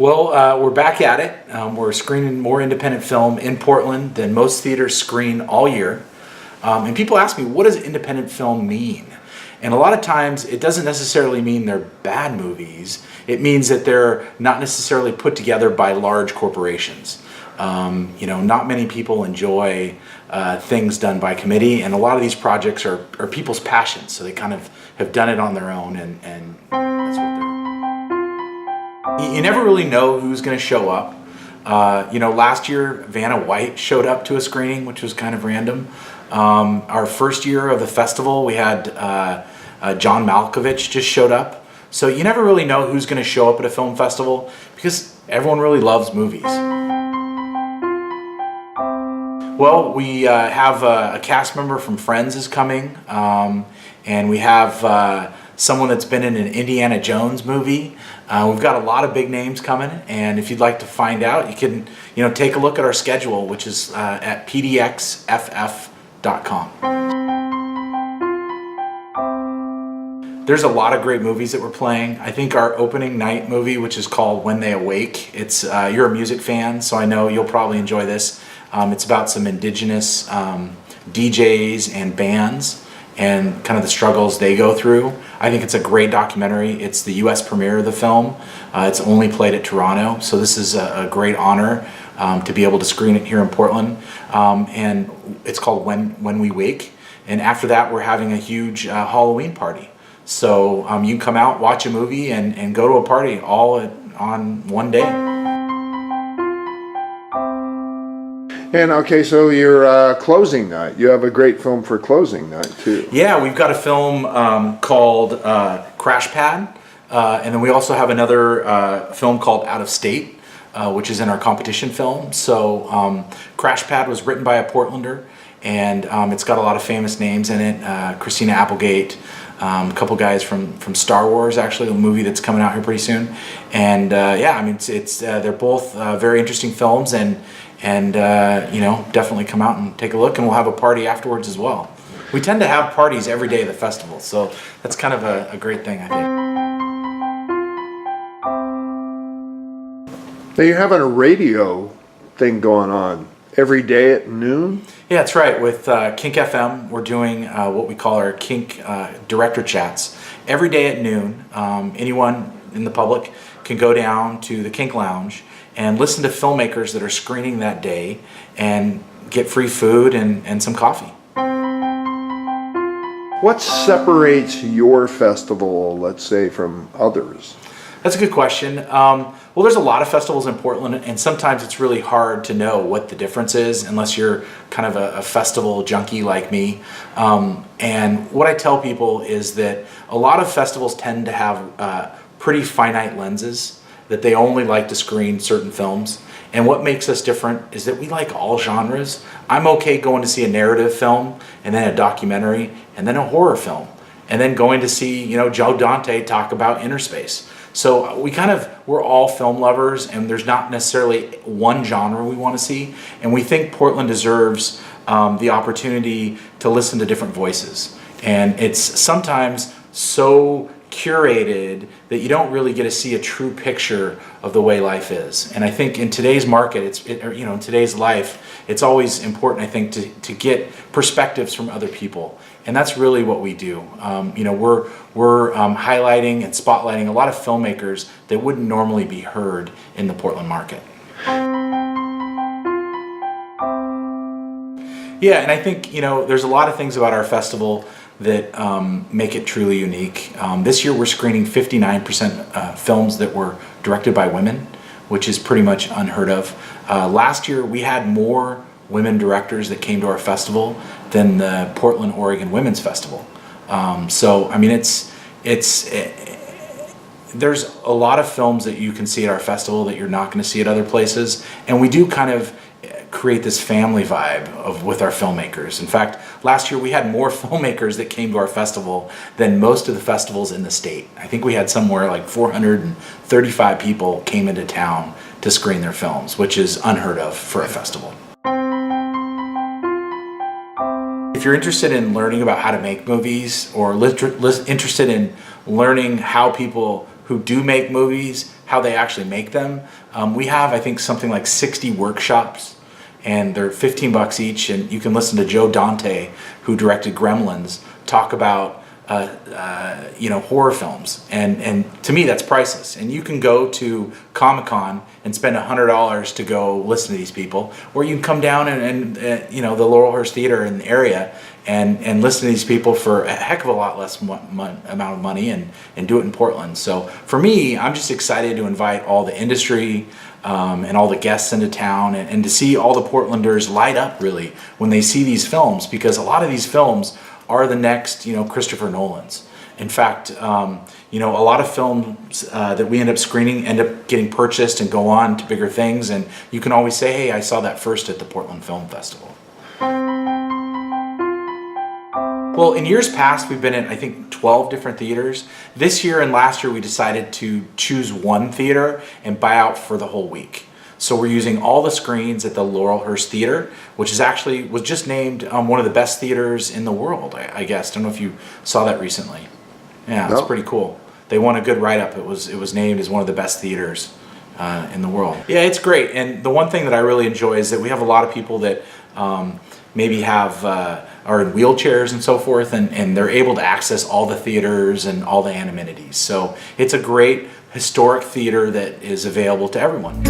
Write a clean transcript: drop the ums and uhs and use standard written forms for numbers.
Well, we're back at it. We're screening more independent film in Portland than most theaters screen all year. And people ask me, what does independent film mean? And a lot of times it doesn't necessarily mean they're bad movies. It means that they're not necessarily put together by large corporations. Not many people enjoy things done by committee, and a lot of these projects are people's passions, so they kind of have done it on their own, and that's what they're... You never really know who's going to show up. Last year Vanna White showed up to a screening, which was kind of random. Our first year of the festival, we had John Malkovich just showed up. So you never really know who's going to show up at a film festival because everyone really loves movies. Well, we have a cast member from Friends is coming, and we have someone that's been in an Indiana Jones movie. We've got a lot of big names coming, and if you'd like to find out, you can take a look at our schedule, which is at pdxff.com. There's a lot of great movies that we're playing. I think our opening night movie, which is called When They Awake, it's you're a music fan, so I know you'll probably enjoy this. It's about some indigenous DJs and bands and kind of the struggles they go through. I think it's a great documentary. It's the US premiere of the film. It's only played at Toronto, so this is a great honor to be able to screen it here in Portland. And it's called When We Wake. And after that, we're having a huge Halloween party. So you can come out, watch a movie, and go to a party all on one day. And okay, so your closing night, you have a great film for closing night too. Yeah, we've got a film called Crash Pad, and then we also have another film called Out of State, which is in our competition film. So Crash Pad was written by a Portlander, and it's got a lot of famous names in it. Christina Applegate, a couple guys from Star Wars, actually, a movie that's coming out here pretty soon. And it's they're both very interesting films, and definitely come out and take a look, and we'll have a party afterwards as well. We tend to have parties every day of the festival, so that's kind of a great thing, I think. Now you're having a radio thing going on every day at noon? Yeah, that's right. With Kink FM, we're doing what we call our Kink Director Chats. Every day at noon, anyone in the public can go down to the Kink Lounge and listen to filmmakers that are screening that day and get free food and some coffee. What separates your festival, let's say, from others? That's a good question. Well, there's a lot of festivals in Portland, and sometimes it's really hard to know what the difference is unless you're kind of a festival junkie like me. And what I tell people is that a lot of festivals tend to have pretty finite lenses, that they only like to screen certain films. And what makes us different is that we like all genres. I'm okay going to see a narrative film, and then a documentary, and then a horror film, and then going to see Joe Dante talk about inner space. So we're all film lovers, and there's not necessarily one genre we want to see. And we think Portland deserves the opportunity to listen to different voices. And it's sometimes so curated that you don't really get to see a true picture of the way life is. And I think in today's market, in today's life, it's always important, I think, to get perspectives from other people. And that's really what we do. We're highlighting and spotlighting a lot of filmmakers that wouldn't normally be heard in the Portland market. Yeah, and I think there's a lot of things about our festival that make it truly unique. This year we're screening 59% films that were directed by women, which is pretty much unheard of. Last year we had more women directors that came to our festival than the Portland, Oregon Women's Festival. There's a lot of films that you can see at our festival that you're not going to see at other places, and we do kind of create this family vibe with our filmmakers. In fact, last year we had more filmmakers that came to our festival than most of the festivals in the state. I think we had somewhere like 435 people came into town to screen their films, which is unheard of for a festival. If you're interested in learning about how to make movies, or interested in learning how people who do make movies how they actually make them. We have, I think, something like 60 workshops, and they're $15 each, and you can listen to Joe Dante, who directed Gremlins, talk about horror films, and to me that's priceless. And you can go to Comic-Con and spend $100 to go listen to these people, or you can come down and the Laurelhurst Theater in the area and listen to these people for a heck of a lot less amount of money and do it in Portland. So for me, I'm just excited to invite all the industry and all the guests into town, and to see all the Portlanders light up really when they see these films, because a lot of these films are the next Christopher Nolans. In fact, a lot of films that we end up screening end up getting purchased and go on to bigger things, and you can always say, hey, I saw that first at the Portland Film Festival. Well, in years past, we've been in, I think, 12 different theaters. This year and last year, we decided to choose one theater and buy out for the whole week. So we're using all the screens at the Laurelhurst Theater, which was just named one of the best theaters in the world, I guess. I don't know if you saw that recently. Yeah, it's pretty cool. They won a good write-up. It was named as one of the best theaters in the world. Yeah, it's great. And the one thing that I really enjoy is that we have a lot of people that maybe are in wheelchairs and so forth, and they're able to access all the theaters and all the amenities. So it's a great historic theater that is available to everyone.